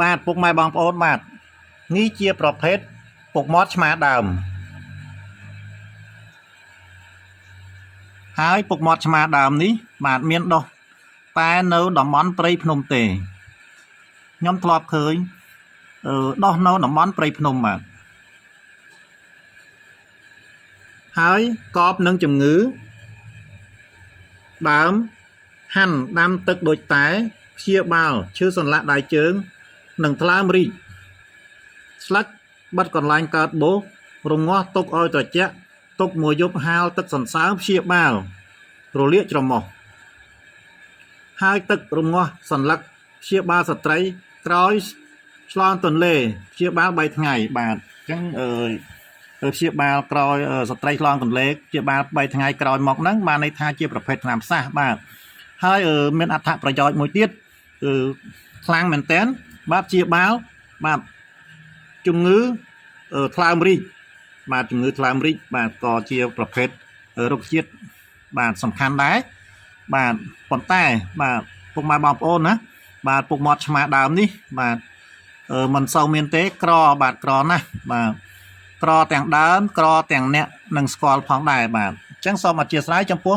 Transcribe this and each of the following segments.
បាទពុកម៉ែបងប្អូនបាទនេះជាប្រភេទពុកមាត់ឆ្មាដើមហើយពុកមាត់ឆ្មាដើមនេះបាទមានដុះតែនៅតំបន់ព្រៃភ្នំទេខ្ញុំធ្លាប់ឃើញដុះនៅតំបន់ព្រៃភ្នំបាទហើយកប់នឹងជំងឺដើមហាន់ដាំទឹកដូចតែព្យាបាលឈឺសន្លាក់ដៃជើងនិងថ្លើមរីកស្លឹកបិទកន្លែងកើតបោសរងាស់ទុកឲ្យត្រជាក់ទុកមួយយប់ហាលទឹកសន្សើមព្យាបាលរលាកច្រមុះហើយទឹករងាស់សន្លឹកព្យាបាលស្ត្រីក្រោយឆ្លងទន្លេព្យាបាល3ថ្ងៃបាទអញ្ចឹងព្យាបាលក្រោយស្ត្រីឆ្លងទន្លេព្យាបាល3ថ្ងៃក្រោយមកហ្នឹងបានន័យថាជាប្រភេទថ្នាំសាសបាទហើយមានអត្ថប្រយោជន៍មួយទៀតគឺខ្លាំងមែនតើបាទព្យាបាលបាទជំងឺថ្លើមរីកបាទជំងឺថ្លើមរីកបាទក៏ជាប្រភេទរុក្ខជាតិបាទសំខាន់ដែរបាទប៉ុន្តែបាទពុកម៉ែបងប្អូនណាបាទពុកមាត់ឆ្មាដើមនេះបាទមិនសូវមានទេក្របាទក្រណាស់បាទក្រទាំងដើមក្រទាំងអ្នកនឹងស្គាល់ផងដែរបាទអញ្ចឹងសូមអធិស្ឋានចំពោះ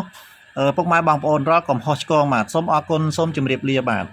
ពុកម៉ែបងប្អូនរាល់កំហុសឆ្គងបាទសូមអរគុណសូមជម្រាបលាបាទ